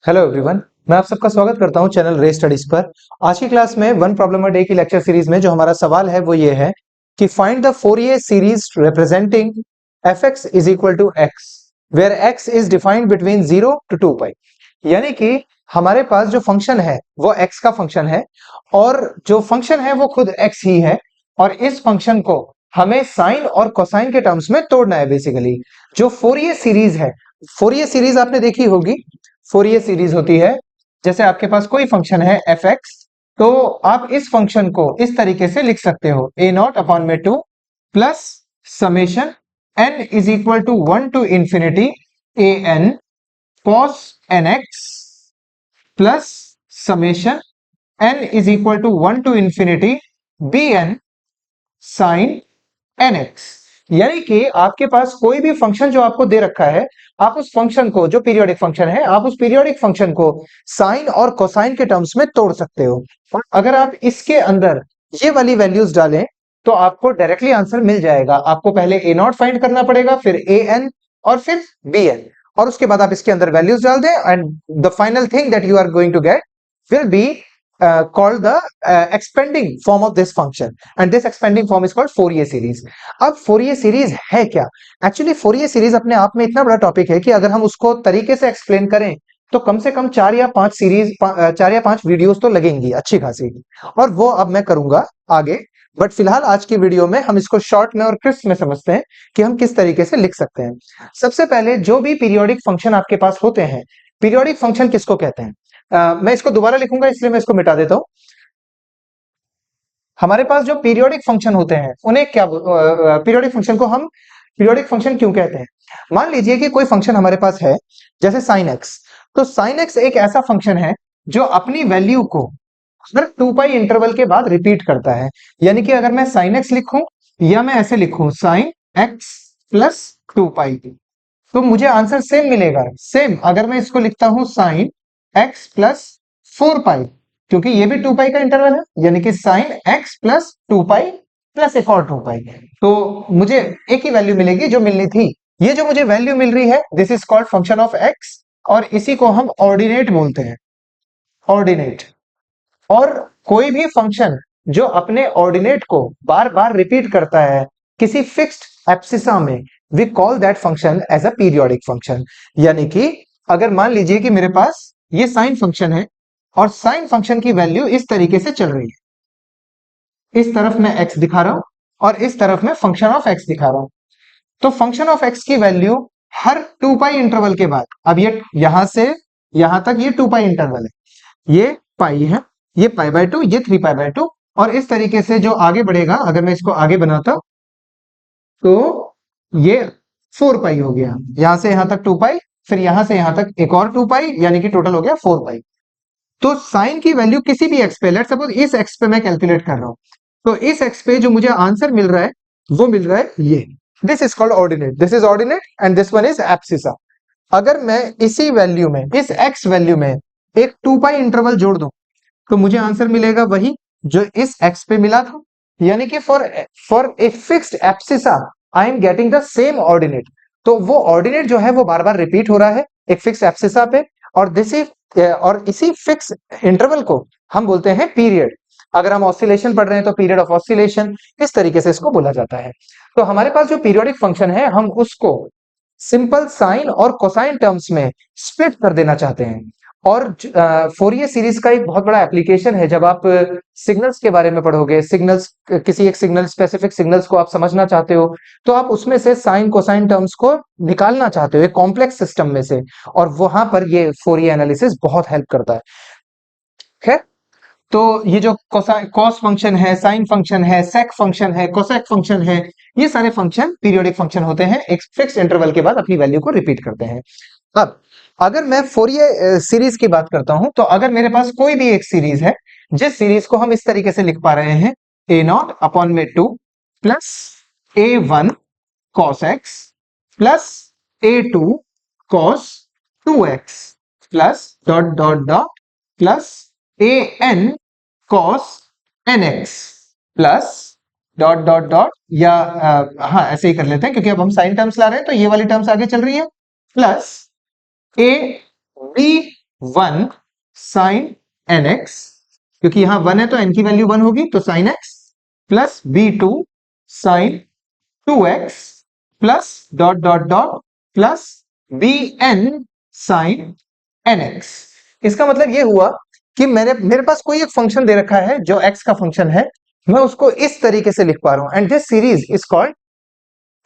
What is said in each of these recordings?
Hello everyone, मैं आप सबका स्वागत करता हूं चैनल रे स्टडीज पर। आज की क्लास में वन प्रॉब्लम अ डे की लेक्चर सीरीज में जो हमारा सवाल है वो ये है कि find the Fourier series representing f x is equal to x where x is defined between 0 to 2 pi. यानी कि हमारे पास जो फंक्शन है वो एक्स का फंक्शन है और जो फंक्शन है वो खुद एक्स ही है और इस फंक्शन को हमें साइन और कोसाइन के टर्म्स में तोड़ना है। बेसिकली जो फोरियर सीरीज है, फोरियर सीरीज आपने देखी होगी। फोरियर सीरीज होती है जैसे आपके पास कोई फंक्शन है एफ एक्स, तो आप इस फंक्शन को इस तरीके से लिख सकते हो ए नॉट अपॉन में 2 plus summation n is equal to 1 to infinity a n cos n x plus summation n is equal to 1 to infinity b n sine n x. यानी कि आपके पास कोई भी फंक्शन जो आपको दे रखा है, आप उस फंक्शन को, जो पीरियोडिक फंक्शन है, आप उस पीरियोडिक फंक्शन को साइन और कोसाइन के टर्म्स में तोड़ सकते हो। और अगर आप इसके अंदर ये वाली वैल्यूज डालें तो आपको डायरेक्टली आंसर मिल जाएगा। आपको पहले ए नॉट फाइंड करना पड़ेगा, फिर ए एन और फिर बी एन, और उसके बाद आप इसके अंदर वैल्यूज डाल दें and the final thing that you are going to get will be called the expanding form of this function, and this expanding form is called Fourier series. अब Fourier series है क्या? एक्चुअली Fourier series अपने आप में इतना बड़ा topic है कि अगर हम उसको तरीके से एक्सप्लेन करें तो कम से कम 4 या 5 वीडियोस तो लगेंगी अच्छी खासी, और वो अब मैं करूंगा आगे। बट फिलहाल आज की वीडियो में हम इसको शॉर्ट में और क्रिस्प में समझते हैं कि हम किस तरीके से लिख सकते हैं। सबसे पहले जो भी पीरियोडिक फंक्शन आपके पास होते हैं, पीरियोडिक फंक्शन किसको कहते हैं? मैं इसको दोबारा लिखूंगा इसलिए मैं इसको मिटा देता हूं। हमारे पास जो पीरियोडिक फंक्शन होते हैं उन्हें क्या, पीरियोडिक फंक्शन को हम पीरियोडिक फंक्शन क्यों कहते हैं? मान लीजिए कि कोई फंक्शन हमारे पास है जैसे साइन एक्स, तो साइन एक्स एक ऐसा फंक्शन है जो अपनी वैल्यू को हर 2 पाई इंटरवल के बाद रिपीट करता है। यानी कि अगर मैं साइन एक्स लिखूं या मैं ऐसे लिखूं साइन एक्स प्लस 2 पाई, तो मुझे आंसर सेम मिलेगा। सेम अगर मैं इसको लिखता हूं साइन एक्स प्लस 4 पाई, क्योंकि ये भी 2 पाई का इंटरवल है, यानी कि sign x plus 2 pi plus एक और 2 पाई, तो मुझे एक ही वैल्यू मिलेगी जो मिलनी थी। ये जो मुझे वैल्यू मिल रही है this is called function of x, और इसी को हम ऑर्डिनेट बोलते हैं, ऑर्डिनेट। और कोई भी फंक्शन जो अपने ऑर्डिनेट को बार बार रिपीट करता है किसी फिक्स्ड एब्सिसा में, we call that function as a periodic function. यानी कि अगर मान लीजिए कि मेरे पास ये साइन फंक्शन है और साइन फंक्शन की वैल्यू इस तरीके से चल रही है, इस तरफ मैं एक्स दिखा रहा हूं और इस तरफ मैं फंक्शन ऑफ एक्स दिखा रहा हूं, तो फंक्शन ऑफ एक्स की वैल्यू हर 2 पाई इंटरवल के बाद, अब ये यहां से यहां तक ये 2 पाई इंटरवल है, ये पाई है, ये पाई बाय 2, ये 3 पाई बाय 2, और इस तरीके से जो आगे बढ़ेगा, अगर मैं इसको आगे बनाता तो ये 4 पाई हो गया, यहां से यहां तक 2 पाई, फिर यहां से यहां तक एक और 2 पाई, यानी कि टोटल हो गया 4 पाई। तो साइन की वैल्यू किसी भी एक्स पे, लेट्स सपोज इस एक्स पे मैं कैलकुलेट कर रहा हूं, तो इस एक्स पे जो मुझे आंसर मिल रहा है वो मिल रहा है ये, this is called ordinate, this is ordinate and this one is abscissa. अगर मैं इसी वैल्यू में, इस एक्स वैल्यू में एक 2 पाई इंटरवल जोड़ दूं तो मुझे आंसर मिलेगा वही जो इस एक्स पे मिला था। यानी कि for a fixed abscissa I am getting the same ordinate. तो वो ऑर्डिनेट जो है वो बार बार रिपीट हो रहा है एक फिक्स एब्सिसा पे, और इसी फिक्स इंटरवल को हम बोलते हैं पीरियड। अगर हम ऑसिलेशन पढ़ रहे हैं तो पीरियड ऑफ ऑसिलेशन, इस तरीके से इसको बोला जाता है। तो हमारे पास जो पीरियोडिक फंक्शन है हम उसको सिंपल साइन और कोसाइन टर्म्स में स्प्लिट कर देना चाहते हैं। और फोरियर सीरीज का एक बहुत बड़ा एप्लीकेशन है, जब आप सिग्नल्स के बारे में पढ़ोगे, सिग्नल्स, किसी एक सिग्नल, स्पेसिफिक सिग्नल्स को आप समझना चाहते हो, तो आप उसमें से साइन कोसाइन टर्म्स को निकालना चाहते हो एक कॉम्प्लेक्स सिस्टम में से, और वहां पर ये फोरियर एनालिसिस बहुत हेल्प करता है। ठीक है, तो ये जो कॉस फंक्शन है, साइन फंक्शन है, सेक फंक्शन है, कोसेक फंक्शन है, ये सारे फंक्शन पीरियोडिक फंक्शन होते हैं, एक फिक्स इंटरवल के बाद अपनी वैल्यू को रिपीट करते हैं। अब अगर मैं फोरियर सीरीज की बात करता हूं, तो अगर मेरे पास कोई भी एक सीरीज है जिस सीरीज को हम इस तरीके से लिख पा रहे हैं, ए नॉट अपॉन में 2 plus a one cos x plus a two cos 2x plus dot dot dot plus a n cos n x plus dot dot dot, या हाँ ऐसे ही कर लेते हैं क्योंकि अब हम साइन टर्म्स ला रहे हैं तो ये वाली टर्म्स आगे चल रही है, plus a b 1 sine n x, क्योंकि यहां 1 है तो n की वैल्यू 1 होगी, तो sine x plus b2 sine 2x plus dot dot dot plus bn sine nx। इसका मतलब ये हुआ कि मेरे पास कोई एक फंक्शन दे रखा है जो x का फंक्शन है, मैं उसको इस तरीके से लिख पा रहा हूं, and this series is called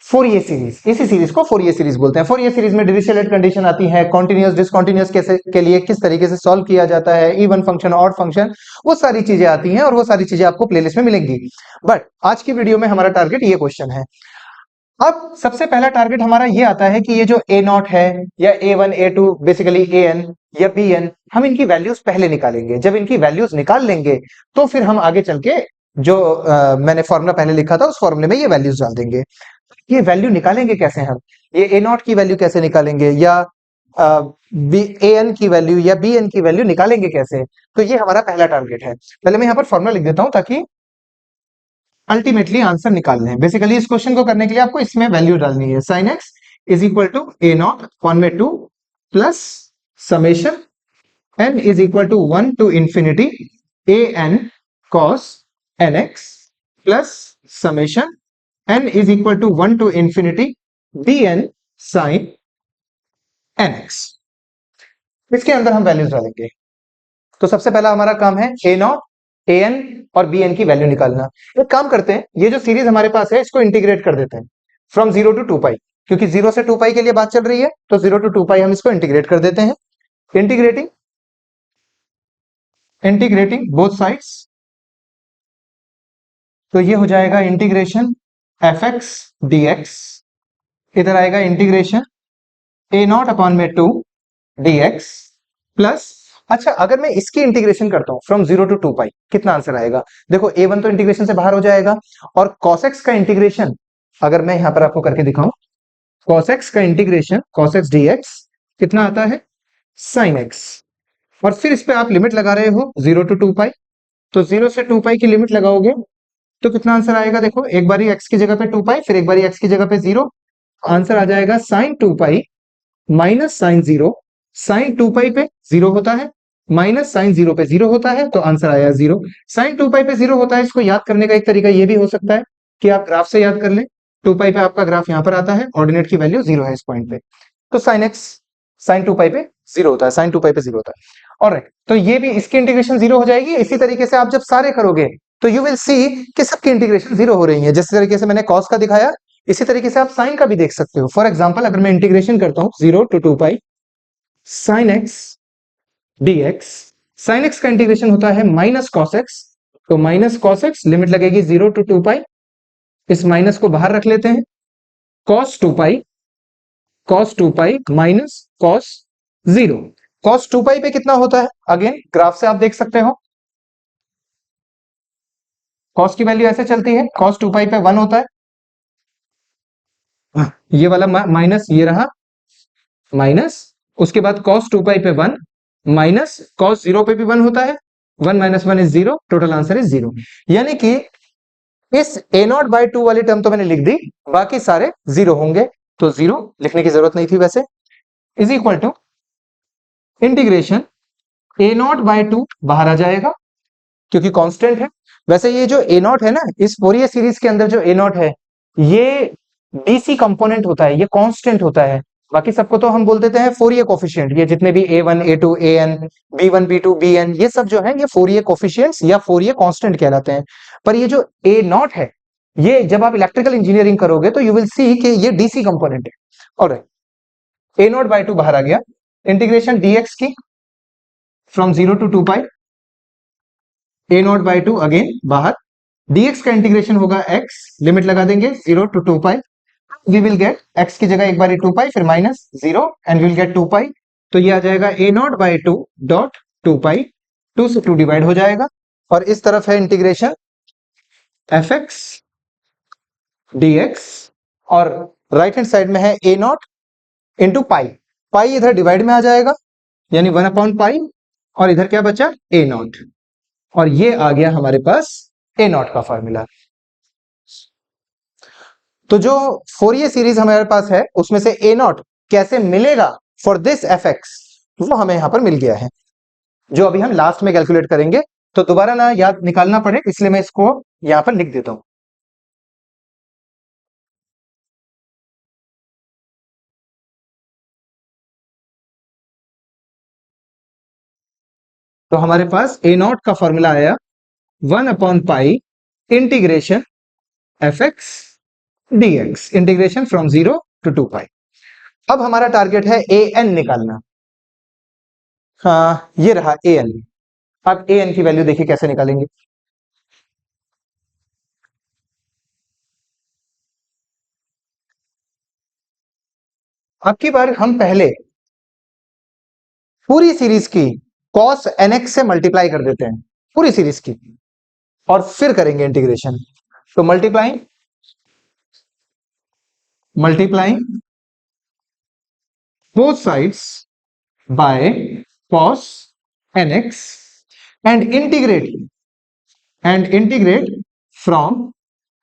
Fourier series. इसी सीरीज को फोरियर सीरीज बोलते हैं। फोरियर सीरीज में डिरिचलेट कंडीशन आती है, कॉन्टिन्यूअस डिसकॉन्टिन्यूअस कैसे के लिए किस तरीके से सॉल्व किया जाता है, इवन फंक्शन ऑड फंक्शन, वो सारी चीजें आती हैं, और वो सारी चीजें आपको प्लेलिस्ट में मिलेंगी। बट आज की वीडियो में हमारा टारगेट ये क्वेश्चन है। अब सबसे पहला टारगेट हमारा ये आता है कि ये जो ए नॉट है, या A1 A2 बेसिकली AN या BN, हम इनकी वैल्यूज पहले निकालेंगे। जब इनकी वैल्यूज निकाल लेंगे तो फिर हम आगे चल के जो मैंने फॉर्मूला पहले लिखा था उस फॉर्मूले में ये वैल्यूज डाल देंगे। ये वैल्यू निकालेंगे कैसे हम, ये ए नॉट की वैल्यू कैसे निकालेंगे, या AN की वैल्यू या BN की वैल्यू निकालेंगे कैसे, तो ये हमारा पहला टारगेट है। पहले मैं यहाँ पर फॉर्मूला लिख देता हूं ताकि अल्टीमेटली आंसर निकालने हैं। बेसिकली इस क्वेश्चन को करने के लिए आपको इसमें वैल्यू डालनी है। Sine x is equal to a not upon में 2 plus summation n is equal to 1 to infinity a n cos n x plus summation n is equal to 1 to infinity b n sine n x. इसके अंदर हम values डालेंगे। तो सबसे पहला हमारा काम है ए नॉट, ए एन और बी एन की वैल्यू निकालना। एक काम करते हैं, ये जो सीरीज हमारे पास है इसको इंटीग्रेट कर देते हैं फ्रॉम 0 टू 2 पाई, क्योंकि 0 से 2 पाई के लिए बात चल रही है, तो 0 टू 2 पाई हम इसको इंटीग्रेट कर देते हैं। इंटीग्रेटिंग इंटीग्रेटिंग बोथ साइड्स, तो ये हो जाएगा integration f x d x, इधर आएगा इंटीग्रेशन ए नॉट अपॉन में 2 डी एक्स प्लस, अच्छा अगर मैं इसकी इंटीग्रेशन करता हूं फ्रॉम 0 टू 2 पाई, कितना आंसर आएगा? देखो A1 तो इंटीग्रेशन से बाहर हो जाएगा, और cos x का इंटीग्रेशन अगर मैं यहां पर आपको करके दिखाऊं, cos x का इंटीग्रेशन cos x dx कितना आता है? sin x। और फिर इस पे आप लिमिट लगा रहे हो 0 टू 2 पाई, तो 0 से 2 पाई की लिमिट लगाओगे तो कितना आंसर आएगा? देखो, एक बारी x की जगह पे 2 पाई, फिर एक बारी x की जगह पे 0, आंसर आ जाएगा sin 2 पाई माइनस साइन 0। साइन 2 पाई पे 0 होता है, माइनस साइन 0 पे 0 होता है, तो आंसर आया 0। साइन 2 पाई पे 0 होता है, इसको याद करने का एक तरीका ये भी हो सकता है कि आप ग्राफ से याद कर लें। 2 पाई पे आपका ग्राफ यहां पर आता है, ऑर्डिनेट की वैल्यू 0 है इस पॉइंट पे, तो साइन एक्स साइन 2 पाई पे 0 होता है, साइन 2 पाई पे 0 होता है। ऑलराइट, तो ये भी इसकी इंटीग्रेशन 0 हो जाएगी। इसी तरीके से आप जब सारे करोगे तो यू विल सी कि सबकी इंटीग्रेशन 0 हो रही है। जिस तरीके से मैंने कॉस का दिखाया, इसी तरीके से आप साइन का भी देख सकते हो। फॉर एग्जाम्पल, अगर मैं इंटीग्रेशन करता हूं 0 to 2 pi sine x dx, sine x का इंटीग्रेशन होता है माइनस कॉस एक्स, तो माइनस कॉस एक्स, लिमिट लगेगी 0 टू 2 पाई, इस माइनस को बाहर रख लेते हैं, cos 2 pi minus cos 0। Cos 2 pi पे कितना होता है? अगेन ग्राफ से आप देख सकते हो, कॉस की वैल्यू ऐसे चलती है, कॉस 2 पाई पे 1 होता है, ये वाला माइनस, ये रहा माइनस, उसके बाद cos 2 पाई पे 1 माइनस cos 0 पे भी 1 होता है, 1 minus 1 is 0, total answer is 0। यानी कि इस a नॉट बाई 2 वाली टर्म तो मैंने लिख दी, बाकी सारे 0 होंगे, तो 0 लिखने की जरूरत नहीं थी वैसे, is equal to integration a not by 2 बाहर आ जाएगा क्योंकि कांस्टेंट है। वैसे ये जो a नॉट है ना, इस फोरियर सीरीज के अंदर जो a नॉट है, ये डीसी कंपोनेंट होता है, ये कांस्टेंट होता है। बाकी सबको तो हम बोल देते हैं फोरियर कोफिशिएंट, ये जितने भी A1 A2 AN B1 B2 BN, ये सब जो है ये फोरियर कोफिशिएंट्स या फोरियर कांस्टेंट कहलाते हैं। पर ये जो A नॉट है, ये जब आप इलेक्ट्रिकल इंजीनियरिंग करोगे तो यू विल सी कि ये डीसी कंपोनेंट है। ऑलराइट, A नॉट बाई 2 बाहर आ गया, इंटीग्रेशन dx की from 0 to 2 pi, A not by 2 again बाहर, dx का इंटीग्रेशन होगा x, लिमिट लगा देंगे 0 to 2 pi, we will get x की जगह एक बार 2 पाई, फिर minus 0 and will get 2 pi, तो ये आ जाएगा a नॉट बाई 2 डॉट 2 पाई, 2 से 2 डिवाइड हो जाएगा, और इस तरफ है इंटीग्रेशन एफ एक्स dx, और राइट हैंड साइड में है a नॉट इंटू पाई, पाई इधर डिवाइड में आ जाएगा, यानी 1 अपॉन पाई, और इधर क्या बचा? a नॉट, और ये आ गया हमारे पास a नॉट का फॉर्मूला। तो जो फोरियर सीरीज हमारे पास है उसमें से a नॉट कैसे मिलेगा फॉर दिस एफ एक्स, वो हमें यहाँ पर मिल गया है, जो अभी हम लास्ट में कैलकुलेट करेंगे। तो दोबारा ना याद निकालना पड़े, इसलिए मैं इसको यहाँ पर लिख देता हूं। तो हमारे पास ए नॉट का फॉर्मूला आया 1/पाई integration f x d x, integration from 0 to 2 pi. अब हमारा टारगेट है ए एन निकालना। हाँ, ये रहा ए एन। अब ए एन की वैल्यू देखिए कैसे निकालेंगे। अब की बार हम पहले पूरी सीरीज की cos nx से मल्टीप्लाई कर देते हैं, पूरी सीरीज की, और फिर करेंगे इंटीग्रेशन। तो multiplying multiplying both sides by cos nx and integrate from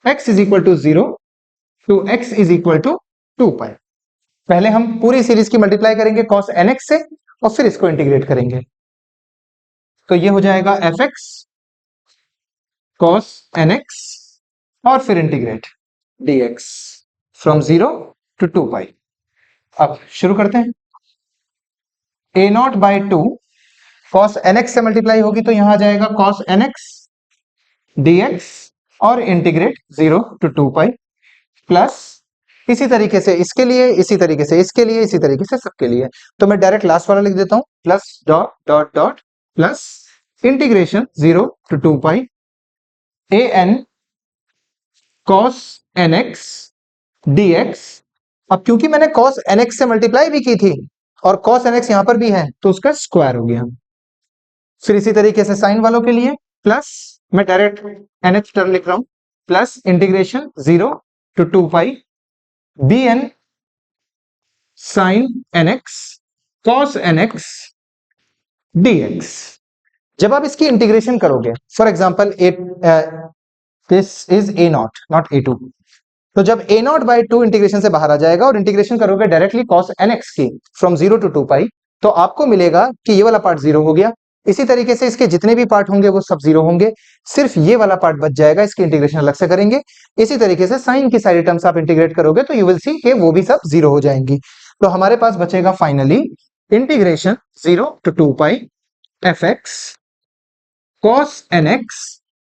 x is equal to 0 to x is equal to 2 पाई। पहले हम पूरी सीरीज की मल्टीप्लाई करेंगे cos nx से और फिर इसको इंटीग्रेट करेंगे। तो ये हो जाएगा एफ एक्स cos nx और फिर integrate dx from 0 to 2 pi. अब शुरू करते हैं। ए नॉट बाई 2 cos nx से मल्टीप्लाई होगी तो यहां आ जाएगा cos nx dx और इंटीग्रेट 0 to 2 पाई, प्लस इसी तरीके से इसके लिए, इसी तरीके से इसके लिए, इसी तरीके से सबके लिए। तो मैं डायरेक्ट लास्ट वाला लिख देता हूं, plus dot dot dot plus integration 0 to 2 pi a n cos nx dx। अब क्योंकि मैंने cos nx से मल्टीप्लाई भी की थी और cos nx यहां पर भी है तो उसका स्क्वायर हो गया। फिर इसी तरीके से साइन वालों के लिए प्लस, मैं डायरेक्ट nx टर्म लिख रहा हूं, plus integration 0 to 2 pi b n sine nx cos nx dx। जब आप इसकी इंटीग्रेशन करोगे, for example this is a not, not a two, तो जब ए नॉट बाई 2 इंटीग्रेशन से बाहर आ जाएगा और इंटीग्रेशन करोगे डायरेक्टली cos nx की फ्रॉम 0 to 2 पाई, तो आपको मिलेगा कि ये वाला पार्ट 0 हो गया। इसी तरीके से इसके जितने भी पार्ट होंगे वो सब 0 होंगे, सिर्फ ये वाला पार्ट बच जाएगा, इसकी इंटीग्रेशन अलग से करेंगे। इसी तरीके से साइन की सारी टर्म्स आप इंटीग्रेट करोगे तो यू विल सी कि वो भी सब 0 हो जाएंगी। तो हमारे पास बचेगा finally integration 0 to 2 pi f x cos nx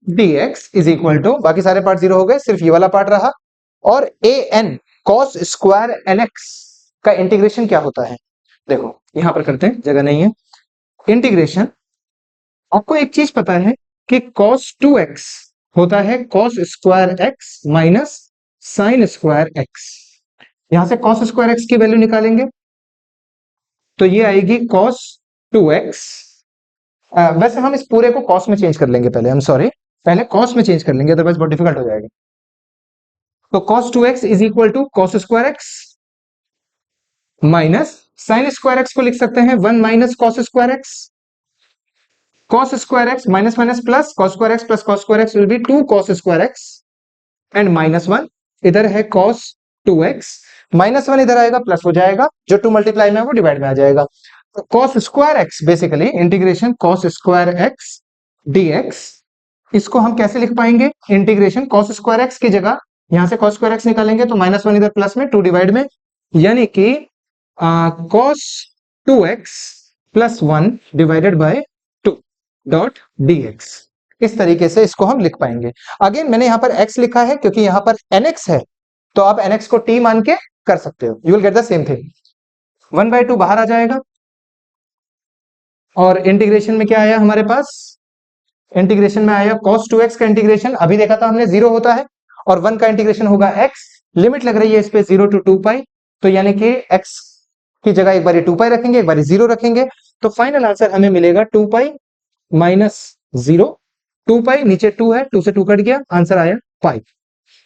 dx is equal to, बाकी सारे पार्ट 0 हो गए, सिर्फ ये वाला पार्ट रहा। और ए एन cos स्क्वायर nx का इंटीग्रेशन क्या होता है, देखो यहां पर करते हैं, जगह नहीं है। इंटीग्रेशन, आपको एक चीज पता है कि cos 2x होता है cos square x minus sine square x। यहां से cos स्क्वायर x की वैल्यू निकालेंगे तो ये आएगी cos 2x। वैसे हम इस पूरे को cos में चेंज कर लेंगे पहले, हम सॉरी, पहले cos में चेंज कर लेंगे, अदरवाइज बहुत डिफिकल्ट हो जाएगा। तो cos 2x is equal to cos square x minus sine square x को लिख सकते हैं 1 minus cos square x। cos square x minus minus plus cos square x plus cos square x will be 2 cos square x and minus 1 इधर है cos 2x, minus 1 इधर आएगा, plus हो जाएगा, जो 2 मल्टीप्लाई में है वो डिवाइड में आ जाएगा। तो cos square x basically integration cos square x dx, इसको हम कैसे लिख पाएंगे, इंटीग्रेशन cos स्क्वायर x की जगह यहां से cos स्क्वायर x निकालेंगे तो माइनस 1 इधर प्लस में 2 डिवाइड में, यानी कि cos 2x plus 1 divided by 2 dot dx। इस तरीके से इसको हम लिख पाएंगे। अगेन मैंने यहां पर x लिखा है क्योंकि यहां पर nx है, तो आप nx को t मान के कर सकते हो, you will get the same thing. 1/2 बाहर आ जाएगा और इंटीग्रेशन में क्या आया हमारे पास, इंटीग्रेशन में आया cos 2x का इंटीग्रेशन, अभी देखा था हमने 0 होता है, और 1 का इंटीग्रेशन होगा x, लिमिट लग रही है इस पे 0 to 2 पाई, तो यानी कि x की जगह एक बार 2 पाई रखेंगे, एक बार 0 रखेंगे, तो फाइनल आंसर हमें मिलेगा 2 पाई माइनस 0। 2 पाई नीचे 2 है, 2 से 2 कट गया, आंसर आया पाई।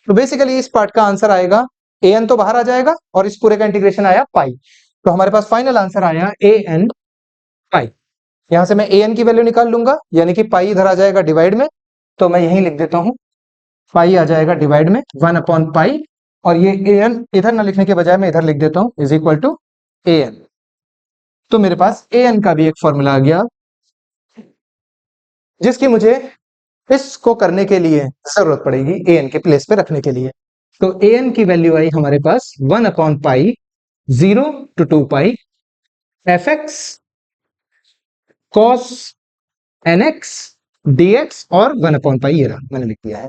तो बेसिकली इस पार्ट का आंसर आएगा ए एन, तो बाहर आ जाएगा, और इस पूरे का इंटीग्रेशन आया पाई, तो हमारे पास फाइनल आंसर आया ए एन पाई। यहां से मैं ए एन की वैल्यू निकाल लूंगा, यानी कि पाई इधर आ जाएगा डिवाइड में, तो मैं यहीं लिख देता हूं, पाई आ जाएगा डिवाइड में 1/पाई, और ये ए एन इधर ना लिखने के बजाय मैं इधर लिख देता हूं, is equal to a n. तो मेरे पास ए एन का भी एक फॉर्मूला आ गया, जिसकी मुझे इसको करने के लिए जरूरत पड़ेगी ए एन के प्लेस पे रखने के लिए। तो ए एन की वैल्यू आई हमारे पास 1/पाई 0 to 2 pi f x cos n x d x और 1/पाई, ये रहा मैंने लिख दिया है।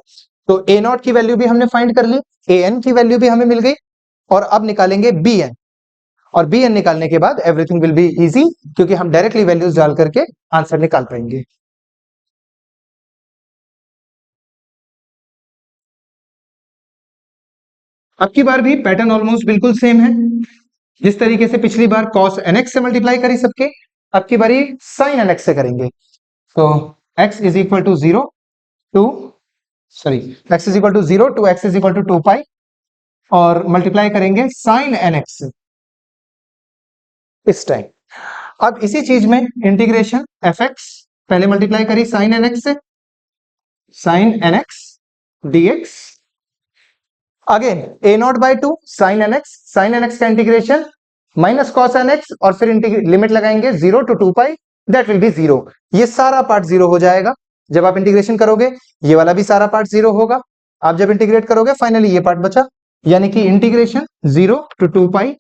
तो ए नॉट की वैल्यू भी हमने फाइंड कर ली, ए एन की वैल्यू भी हमें मिल गई, और अब निकालेंगे बी एन। और बी एन निकालने के बाद एवरीथिंग विल बी इजी, क्योंकि हम डायरेक्टली वैल्यूज डाल करके आंसर निकाल पाएंगे। अब की बार भी पैटर्न ऑलमोस्ट बिल्कुल सेम है, जिस तरीके से पिछली बार cos nx से मल्टीप्लाई करी सबके, अब की बारी sin nx से करेंगे। तो x is equal to 0 to x is equal to 0 to x is equal to 2 pi, और मल्टीप्लाई करेंगे sin nx से इस टाइम। अब इसी चीज में इंटीग्रेशन fx पहले मल्टीप्लाई करी sin nx से, sin nx dx again a not by 2 sin nx का इंटीग्रेशन माइनस cos nx, और फिर लिमिट लगाएंगे 0 to 2 pi, that will B 0। ये सारा पार्ट 0 हो जाएगा जब आप इंटीग्रेशन करोगे, ये वाला भी सारा पार्ट 0 होगा। आप जब इंटीग्रेट करोगे फाइनली ये पार्ट बचा, यानी कि इंटीग्रेशन 0 to 2 पाई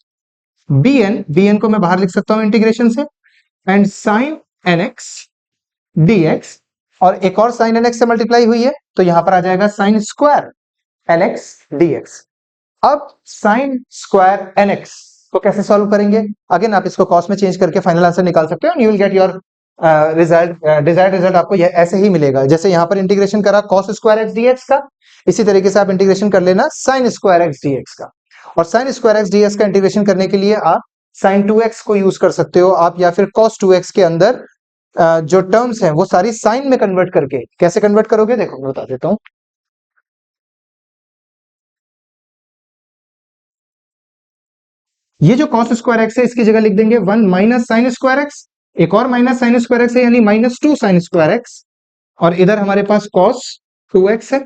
bn को मैं बाहर लिख सकता हूं इंटीग्रेशन से, एंड sin nx dx, और एक और sin nx से मल्टीप्लाई हुई है तो यहां पर आ जाएगा sin स्क्वायर nx dx। अब sin स्क्वायर nx को कैसे सॉल्व करेंगे? अगेन आप इसको कॉस में चेंज करके फाइनल आंसर निकाल सकते हो, and you will get your result, desired result आपको ऐसे ही मिलेगा। जैसे यहां पर इंटीग्रेशन करा cos स्क्वायर x dx का, इसी तरीके से आप इंटीग्रेशन कर लेना sin स्क्वायर x dx का। और sin स्क्वायर x dx का इंटीग्रेशन करने के लिए आप sin 2x को यूज कर सकते हो आप, या फिर cos 2x के अंदर जो टर्म्स हैं वो सारी साइन में कन्वर्ट करके, कैसे कन्वर्ट करोगे देखो मैं बता देता हूं। ये जो cos स्क्वायर एक्स है इसकी जगह लिख देंगे 1 माइनस साइन स्क्वायर एक्स, एक और माइनस साइन स्क्वायर एक्स है यानी -2 साइन स्क्वायर एक्स, और इधर हमारे पास cos 2x है,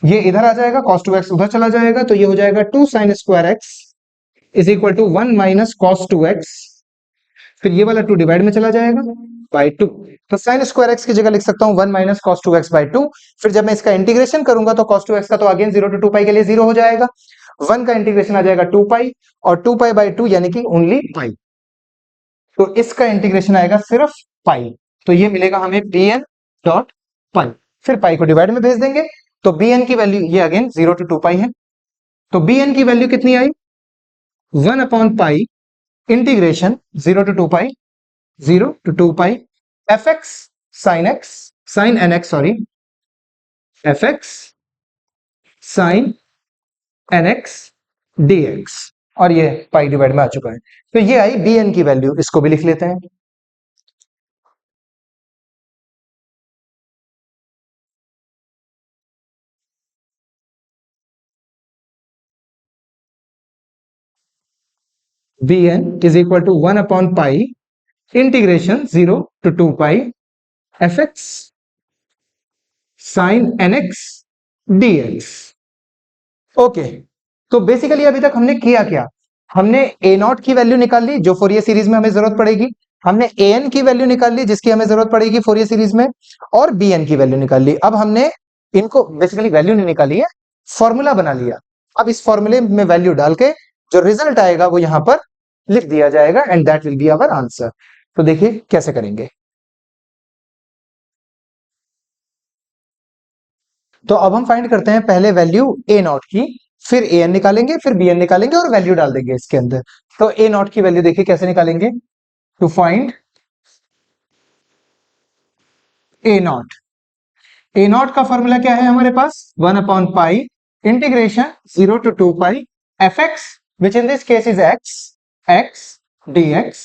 ये इधर आ जाएगा, cos 2x उधर चला जाएगा, तो ये हो जाएगा 2 sine square x is equal to 1 minus cos 2x, फिर ये वाला 2 डिवाइड में चला जाएगा बाय 2। तो साइन स्क्वायर एक्स की जगह लिख सकता हूं 1 माइनस cos 2x बाय 2। फिर जब मैं इसका इंटीग्रेशन करूंगा तो cos 2x का तो अगेन 0 to 2 पाई के लिए 0 हो जाएगा, 1 का इंटीग्रेशन आ जाएगा 2 पाई, और 2 पाई बाय 2 यानी कि ओनली पाई, तो इसका इंटीग्रेशन आएगा सिर्फ पाई। तो ये मिलेगा हमें bn डॉट पाई, फिर पाई को डिवाइड में भेज देंगे, तो bn की वैल्यू ये अगेन 0 to 2 पाई है, तो bn की वैल्यू कितनी आई 1/पाई integration 0 to 2 pi 0 to 2 pi fx sin nx sorry fx sin nx dx, और ये पाई डिवाइड में आ चुका है। तो ये आई bn की वैल्यू, इसको भी लिख लेते हैं। bn इज इक्वल टू 1/पाई integration 0 to 2 pi fx sin nx dx। Okay, तो बेसिकली अभी तक हमने किया क्या, हमने ए नॉट की वैल्यू निकाल ली जो फोरियर सीरीज में हमें जरूरत पड़ेगी, हमने ए एन की वैल्यू निकाल ली जिसकी हमें जरूरत पड़ेगी फोरियर सीरीज में, और बी एन की वैल्यू निकाल ली। अब हमने इनको बेसिकली वैल्यू नहीं निकाली है, फॉर्मूला बना लिया। अब इस फॉर्मूले में वैल्यू डाल के जो रिजल्ट आएगा वो यहां पर लिख दिया जाएगा, and that will be our answer. तो देखिए कैसे करेंगे। तो अब हम फाइंड करते हैं पहले वैल्यू ए नॉट की, फिर ए एन निकालेंगे, फिर बी एन निकालेंगे, और वैल्यू डाल देंगे इसके अंदर। तो ए नॉट की वैल्यू देखिए कैसे निकालेंगे, to find a not. A not का फॉर्मूला क्या है हमारे पास 1/पाई integration 0 to 2 pi fx which in this case is x dx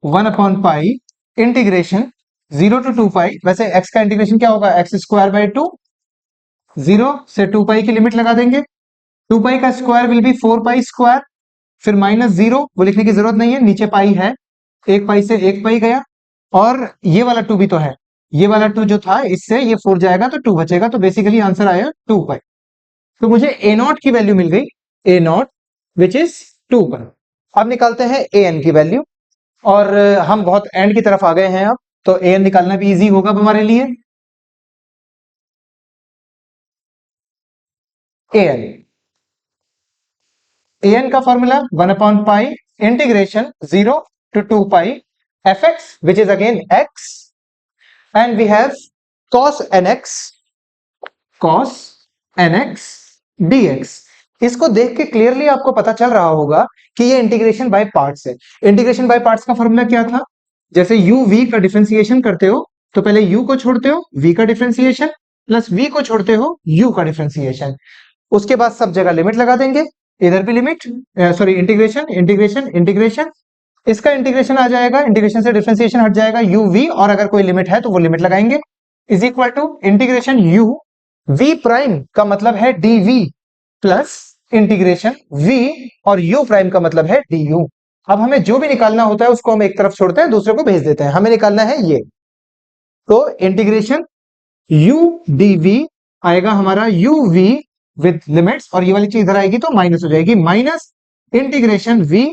1/पाई इंटीग्रेशन 0 to 2 पाई, वैसे x का इंटीग्रेशन क्या होगा x स्क्वायर बाय 2, 0 से 2 पाई की लिमिट लगा देंगे, 2 पाई का square will be 4 pi square, फिर -0 वो लिखने की जरूरत नहीं है, नीचे पाई है, एक पाई से एक पाई गया, और ये वाला 2 भी तो है, ये वाला 2 जो था इससे ये 4 जाएगा तो 2 बचेगा, तो बेसिकली आंसर आया 2 पाई। तो मुझे ए नॉट की वैल्यू मिल गई, ए नॉट विच इज 2 पाई। अब निकालते हैं ए एन की वैल्यू। और हम बहुत एंड की तरफ आ गए हैं अब, तो an निकालना भी इजी होगा अब हमारे लिए। an का फॉर्मूला 1/पाई integration 0 to 2 pi fx which is again x, and we have cos nx dx। इसको देख के क्लियरली आपको पता चल रहा होगा कि ये इंटीग्रेशन बाय पार्ट्स है। इंटीग्रेशन बाय पार्ट्स का फॉर्मूला क्या था? जैसे u v का डिफरेंशिएशन करते हो तो पहले u को छोड़ते हो, v का डिफरेंशिएशन, प्लस v को छोड़ते हो, u का डिफरेंशिएशन, उसके बाद सब जगह लिमिट लगा देंगे। इधर भी limit, sorry integration integration integration, इसका इंटीग्रेशन आ जाएगा, इंटीग्रेशन से डिफरेंशिएशन हट जाएगा u v, और अगर कोई लिमिट है तो वो लिमिट लगाएंगे, is equal to integration u v prime का मतलब है dv प्लस इंटीग्रेशन v, और u प्राइम का मतलब है du। अब हमें जो भी निकालना होता है उसको हम एक तरफ छोड़ते हैं, दूसरे को भेज देते हैं। हमें निकालना है ये, तो इंटीग्रेशन u dv आएगा हमारा u v विद लिमिट्स, और ये वाली चीज इधर आएगी तो माइनस हो जाएगी, माइनस इंटीग्रेशन v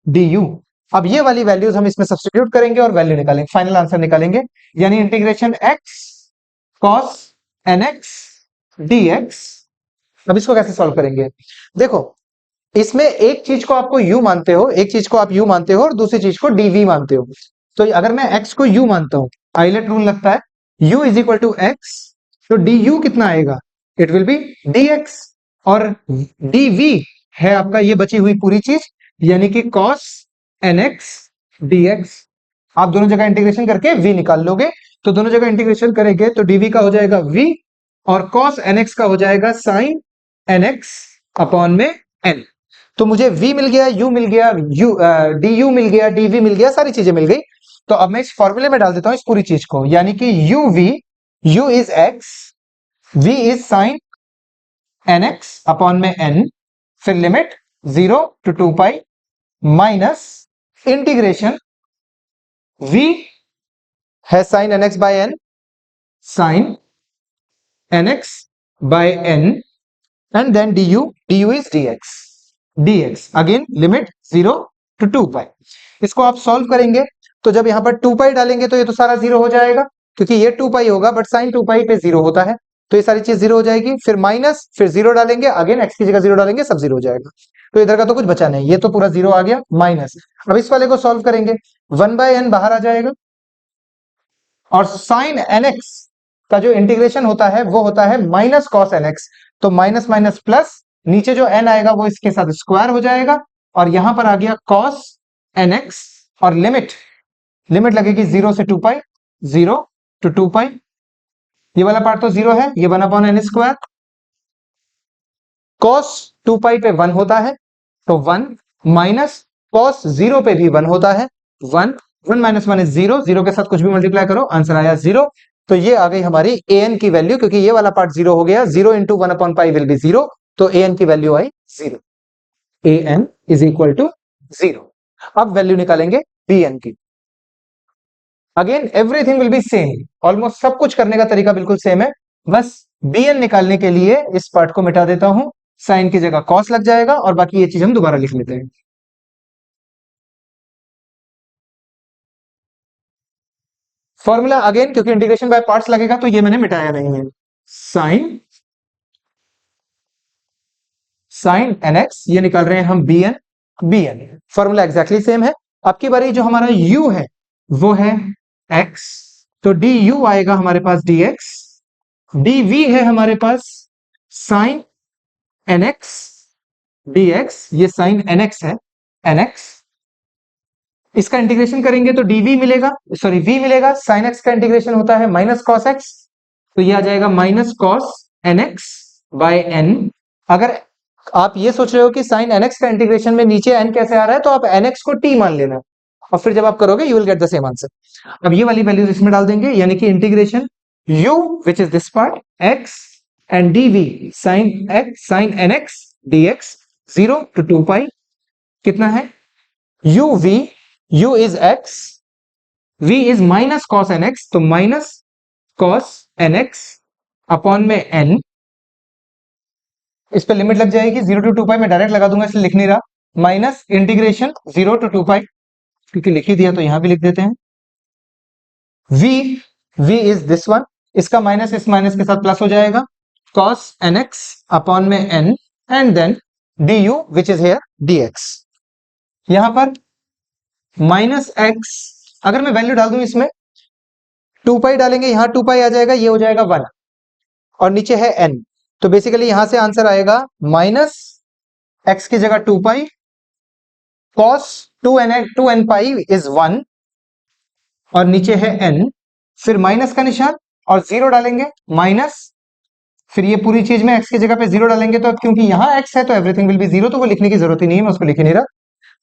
du। अब ये वाली वैल्यूज हम इसमें सब्स्टिट्यूट करेंगे और वैल्यू निकालेंगे, फाइनल आंसर निकालेंगे, यानी integration x cos nx dx। अब इसको कैसे सॉल्व करेंगे? देखो, इसमें एक चीज को आपको u मानते हो, एक चीज को आप u मानते हो और दूसरी चीज को dv मानते हो। तो अगर मैं x को u मानता हूं, आइलेट रूल लगता है, u is equal to x, तो du कितना आएगा? इट विल बी dx, और dv है आपका ये बची हुई पूरी चीज, यानी कि cos nx dx। आप दोनों जगह इंटीग्रेशन करके v निकाल लोगे, तो दोनों जगह इंटीग्रेशन करेंगे तो dv का हो जाएगा v, और cos nx का हो जाएगा sin nx अपॉन में n। तो मुझे v मिल गया, u मिल गया, du मिल गया, dv मिल गया, सारी चीजें मिल गई। तो अब मैं इस फॉर्मूले में डाल देता हूं इस पूरी चीज को, यानी कि u is x, v is sin nx upon में n, फिर limit 0 to 2 pi minus integration v है sin nx by n, sin nx by n, and then du is dx again limit 0 to 2 pi. इसको आप solve करेंगे तो जब यहां पर 2 पाई डालेंगे तो ये तो सारा जीरो हो जाएगा, क्योंकि ये 2 पाई होगा, बट साइन 2 पाई पे जीरो होता है, तो ये सारी चीज जीरो हो जाएगी। फिर माइनस, फिर जीरो डालेंगे, अगेन x की जगह जीरो डालेंगे, सब जीरो हो जाएगा। तो इधर का तो कुछ बचा नहीं, ये तो पूरा जीरो आ गया, माइनस। अब इस वाले को सॉल्व करेंगे, 1/n बाहर आ जाएगा, और साइन nx का जो इंटीग्रेशन होता है वो होता है माइनस कॉस nx, तो माइनस माइनस प्लस, नीचे जो n आएगा वो इसके साथ स्क्वायर हो जाएगा, और यहां पर आ गया cos nx, और लिमिट लगेगी 0 से 2 पाई, 0 to 2 पाई, ये वाला पार्ट तो जीरो है, ये 1/n स्क्वायर, cos 2 पाई पे 1 होता है तो 1, माइनस cos 0 पे भी 1 होता है, 1, 1 माइनस 1 इज 0, 0 के साथ कुछ भी मल्टीप्लाई करो, आंसर आया 0। तो ये आ गई हमारी an की वैल्यू, क्योंकि ये वाला पार्ट 0 हो गया, 0 इंटू 1/पाई विल बी 0, तो an की वैल्यू आई 0, an इज इक्वल टू 0। अब वैल्यू निकालेंगे bn की। Again everything will be same, almost सब कुछ करने का तरीका बिल्कुल सेम है, बस bn निकालने के लिए इस पार्ट को मिटा देता हूं, साइन की जगह कॉस लग जाएगा, और बाकी ये चीज हम दोबारा लिख लेते हैं। फॉर्मूला अगेन, क्योंकि इंटीग्रेशन बाय पार्ट्स लगेगा तो ये मैंने मिटाया नहीं है, साइन nx, ये निकाल रहे हैं हम bn, फॉर्मूला एग्जैक्टली सेम है। अब की बारी जो हमारा u है वो है x, तो du आएगा हमारे पास dx, dv है हमारे पास साइन nx dx, ये साइन nx है, nx, इसका इंटीग्रेशन करेंगे तो dv मिलेगा, सॉरी v मिलेगा, साइन x का इंटीग्रेशन होता है माइनस कॉस x, तो ये आ जाएगा minus cos nx by n। अगर आप ये सोच रहे हो कि साइन nx का इंटीग्रेशन में नीचे n कैसे आ रहा है, तो आप nx को t मान लेना, और फिर जब आप करोगे you will get the same answer. अब ये वाली वैल्यूज इसमें डाल देंगे, यानी कि integration u which is this part x and dv साइन nx dx 0 to 2 पाई, कितना है u is x, v is minus cos nx, तो माइनस कॉस nx अपॉन में n, इस पे लिमिट लग जाएगी 0 to 2 पाई, मैं डायरेक्ट लगा दूंगा इसलिए लिख नहीं रहा, माइनस इंटीग्रेशन 0 to 2 पाई, क्योंकि लिख ही दिया तो यहां भी लिख देते हैं। v इज दिस वन, इसका माइनस इस माइनस के साथ प्लस हो जाएगा, cos nx अपॉन में n and then du which is here dx। यहां पर माइनस x, अगर मैं वैल्यू डाल दूं इसमें 2 पाई डालेंगे, यहां 2 पाई आ जाएगा, ये हो जाएगा 1 और नीचे है n, तो बेसिकली यहां से आंसर आएगा माइनस x की जगह 2 पाई cos 2n पाई इज 1 और नीचे है n, फिर माइनस का निशान और 0 डालेंगे माइनस, फिर ये पूरी चीज में x की जगह पे 0 डालेंगे, तो अब क्योंकि यहां x है तो एवरीथिंग विल बी 0, तो वो लिखने की जरूरत ही नहीं है, मैं उसको लिख ही नहीं रहा,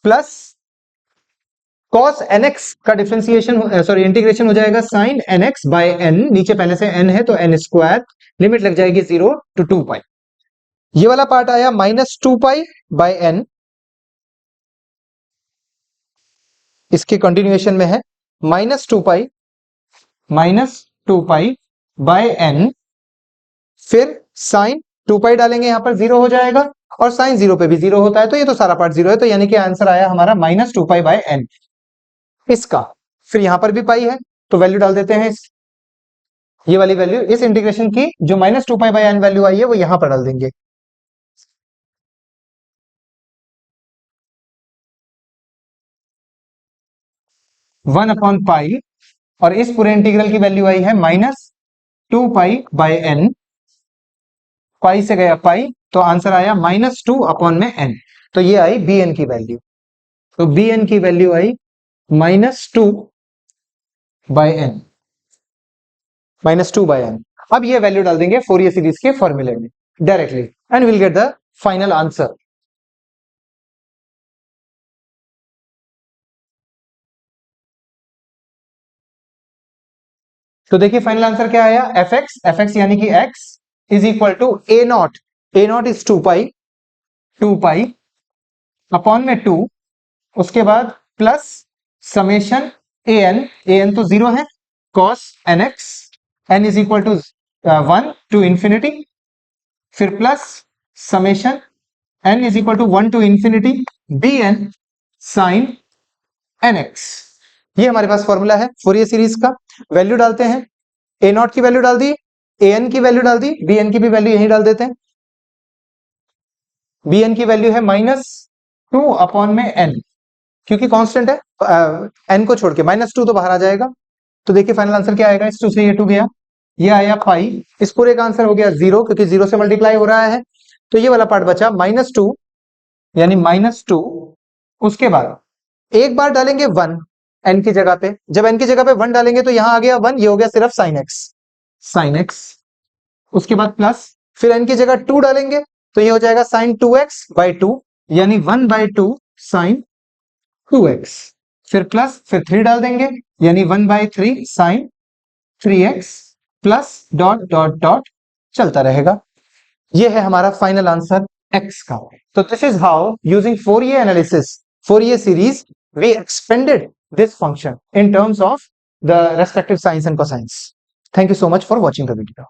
प्लस cos nx का डिफरेंशिएशन सॉरी इंटीग्रेशन हो जाएगा sin nx बाय n, नीचे पहले से n है तो n स्क्वायर, लिमिट लग जाएगी 0 to 2 पाई। ये वाला पार्ट आया माइनस 2 पाई बाय n, इसके कंटिन्यूएशन में है माइनस 2 पाई बाय n, फिर साइन 2 पाई डालेंगे, यहां पर 0 हो जाएगा और साइन 0 पे भी 0 होता है, तो ये तो सारा पार्ट 0 है, तो यानी कि आंसर आया हमारा माइनस 2 पाई बाय n इसका। फिर यहां पर भी पाई है तो वैल्यू डाल देते हैं, ये वाली वैल्यू इस इंटीग्रेशन की जो minus 2 pi by n value आई है वो यहां पर डाल देंगे। वन अपॉन पाई और इस पूरे इंटीग्रल की वैल्यू आई है माइनस 2 पाई बाय n, पाई से गया पाई तो आंसर आया माइनस 2 अपॉन में n, तो ये आई bn की वैल्यू, तो bn की वैल्यू आई -2 बाय n, -2/n। अब ये वैल्यू डाल देंगे फोरियर सीरीज के फॉर्मूले में directly and will get the final answer. तो देखिए फाइनल आंसर क्या आया, एफ एक्स यानी कि x is equal to a not is 2 pi upon में 2, उसके बाद प्लस समेशन ए एन तो 0 है, cos nx n is equal to 1 to infinity, फिर plus summation n is equal to 1 to infinity bn sine nx। ये हमारे पास formula है फोरियर सीरीज का। वैल्यू डालते हैं, ए नॉट की वैल्यू डाल दी, ए एन की वैल्यू डाल दी, बी एन की भी वैल्यू यही डाल देते हैं। बी एन की वैल्यू है -2 अपॉन में एन, क्योंकि कांस्टेंट है एन को छोड़ के -2 तो बाहर आ जाएगा, तो देखिए फाइनल आंसर क्या आएगा, इस 2 से ये 2 गया, ये आया पाई, इस पूरे का आंसर हो गया 0 क्योंकि 0 से मल्टीप्लाई हो रहा है, तो ये वाला पार्ट बचा -2 यानी -2, उसके बाद एक बार डालेंगे 1 एन की जगह पे, जब एन की जगह पे 1 डालेंगे तो यहां आ गया 1, ये हो गया सिर्फ साइन एक्स, उसके बाद प्लस, फिर एन की जगह 2 डालेंगे तो ये हो जाएगा साइन 2x/2 यानी 1/2 साइन 2x, फिर प्लस, फिर 3 डाल देंगे यानी 1/3 sine 3x plus dot dot dot चलता रहेगा। ये है हमारा फाइनल आंसर x का। तो this is how using Fourier analysis, Fourier series, we expanded this function in terms of the respective sines and cosines. Thank you so much for watching the video.